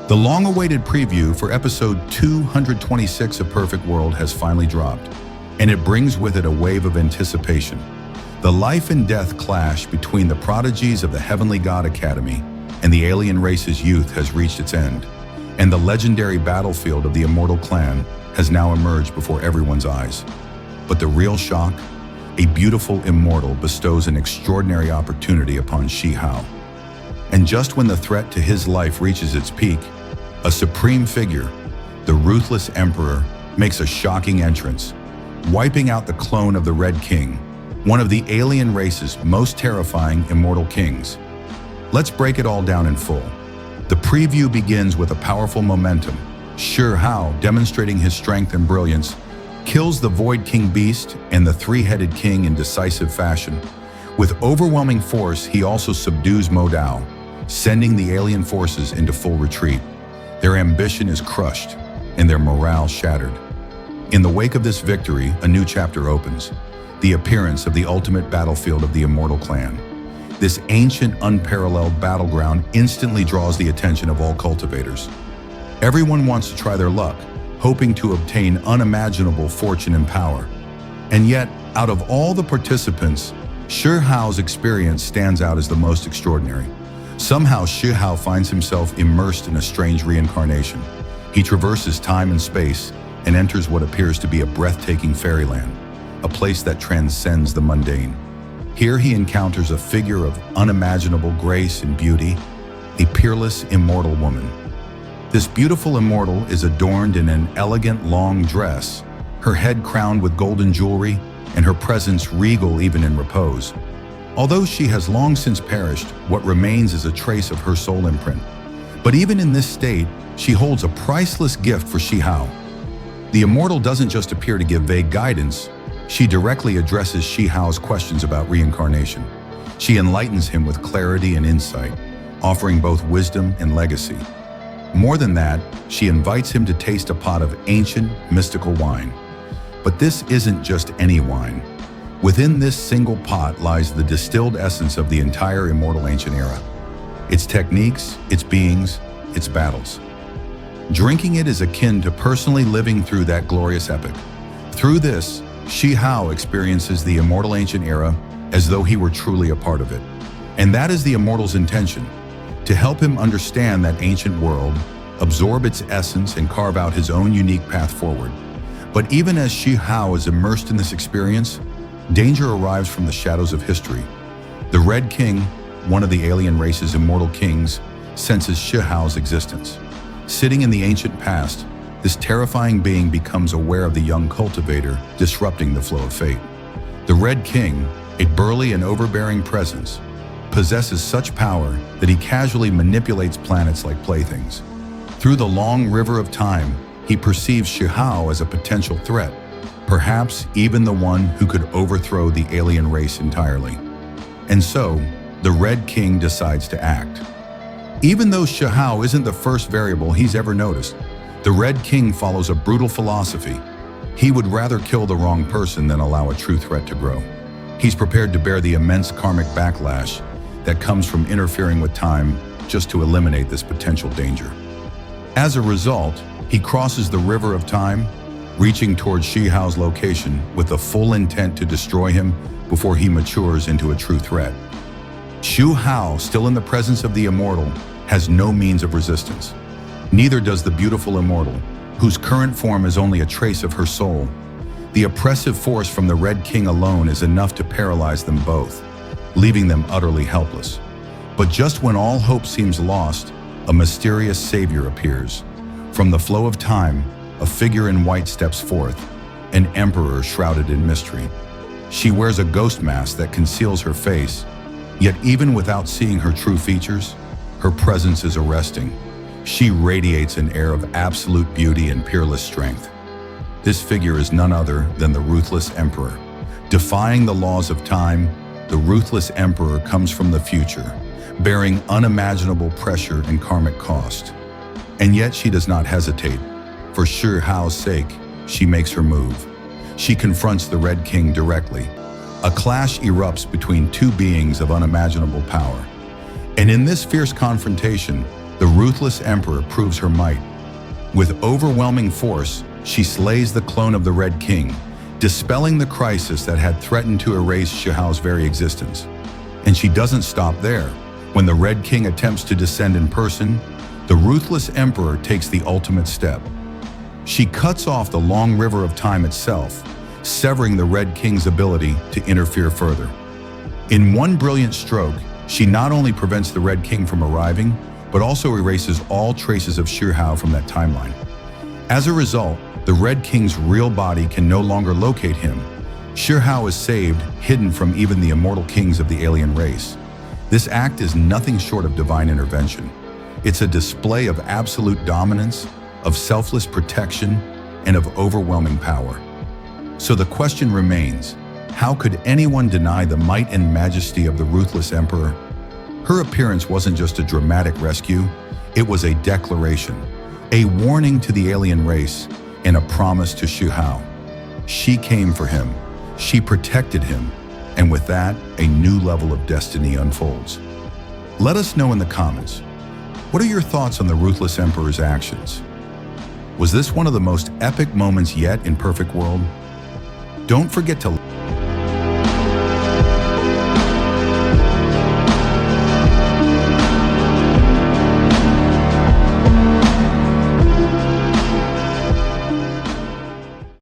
The long-awaited preview for episode 226 of Perfect World has finally dropped, and it brings with it a wave of anticipation. The life and death clash between the prodigies of the Heavenly God Academy and the alien race's youth has reached its end, and the legendary battlefield of the Immortal Clan has now emerged before everyone's eyes. But the real shock? A beautiful immortal bestows an extraordinary opportunity upon Shi Hao. And just when the threat to his life reaches its peak, a supreme figure, the Ruthless Emperor, makes a shocking entrance, wiping out the clone of the Red King, one of the alien race's most terrifying immortal kings. Let's break it all down in full. The preview begins with a powerful momentum. Shi Hao, demonstrating his strength and brilliance, kills the Void King Beast and the Three-Headed King in decisive fashion. With overwhelming force, he also subdues Mo Dao, sending the alien forces into full retreat. Their ambition is crushed, and their morale shattered. In the wake of this victory, a new chapter opens, the appearance of the ultimate battlefield of the Immortal Clan. This ancient, unparalleled battleground instantly draws the attention of all cultivators. Everyone wants to try their luck, hoping to obtain unimaginable fortune and power. And yet, out of all the participants, Shi Hao's experience stands out as the most extraordinary. Somehow, Shi Hao finds himself immersed in a strange reincarnation. He traverses time and space and enters what appears to be a breathtaking fairyland, a place that transcends the mundane. Here he encounters a figure of unimaginable grace and beauty, a peerless immortal woman. This beautiful immortal is adorned in an elegant long dress, her head crowned with golden jewelry, and her presence regal even in repose. Although she has long since perished, what remains is a trace of her soul imprint. But even in this state, she holds a priceless gift for Shi Hao. The immortal doesn't just appear to give vague guidance, she directly addresses Shi Hao's questions about reincarnation. She enlightens him with clarity and insight, offering both wisdom and legacy. More than that, she invites him to taste a pot of ancient, mystical wine. But this isn't just any wine. Within this single pot lies the distilled essence of the entire Immortal Ancient Era. Its techniques, its beings, its battles. Drinking it is akin to personally living through that glorious epic. Through this, Shi Hao experiences the Immortal Ancient Era as though he were truly a part of it. And that is the Immortal's intention, to help him understand that ancient world, absorb its essence, and carve out his own unique path forward. But even as Shi Hao is immersed in this experience, danger arrives from the shadows of history. The Red King, one of the alien race's immortal kings, senses Shi Hao's existence. Sitting in the ancient past, this terrifying being becomes aware of the young cultivator, disrupting the flow of fate. The Red King, a burly and overbearing presence, possesses such power that he casually manipulates planets like playthings. Through the long river of time, he perceives Shi Hao as a potential threat, perhaps even the one who could overthrow the alien race entirely. And so, the Red King decides to act. Even though Shi Hao isn't the first variable he's ever noticed, the Red King follows a brutal philosophy. He would rather kill the wrong person than allow a true threat to grow. He's prepared to bear the immense karmic backlash that comes from interfering with time just to eliminate this potential danger. As a result, he crosses the river of time, reaching towards Shi Hao's location with the full intent to destroy him before he matures into a true threat. Shi Hao, still in the presence of the immortal, has no means of resistance. Neither does the beautiful immortal, whose current form is only a trace of her soul. The oppressive force from the Red King alone is enough to paralyze them both, leaving them utterly helpless. But just when all hope seems lost, a mysterious savior appears. From the flow of time, a figure in white steps forth, an emperor shrouded in mystery. She wears a ghost mask that conceals her face, yet even without seeing her true features, her presence is arresting. She radiates an air of absolute beauty and peerless strength. This figure is none other than the Ruthless Emperor. Defying the laws of time, the Ruthless Emperor comes from the future, bearing unimaginable pressure and karmic cost. And yet she does not hesitate. For Shi Hao's sake, she makes her move. She confronts the Red King directly. A clash erupts between two beings of unimaginable power. And in this fierce confrontation, the Ruthless Emperor proves her might. With overwhelming force, she slays the clone of the Red King, dispelling the crisis that had threatened to erase Shi Hao's very existence. And she doesn't stop there. When the Red King attempts to descend in person, the Ruthless Emperor takes the ultimate step. She cuts off the long river of time itself, severing the Red King's ability to interfere further. In one brilliant stroke, she not only prevents the Red King from arriving, but also erases all traces of Shi Hao from that timeline. As a result, the Red King's real body can no longer locate him. Shi Hao is saved, hidden from even the immortal kings of the alien race. This act is nothing short of divine intervention. It's a display of absolute dominance, of selfless protection, and of overwhelming power. So the question remains, how could anyone deny the might and majesty of the Ruthless Emperor? Her appearance wasn't just a dramatic rescue, it was a declaration, a warning to the alien race, and a promise to Shi Hao. She came for him, she protected him, and with that, a new level of destiny unfolds. Let us know in the comments, what are your thoughts on the Ruthless Emperor's actions? Was this one of the most epic moments yet in Perfect World? Don't forget to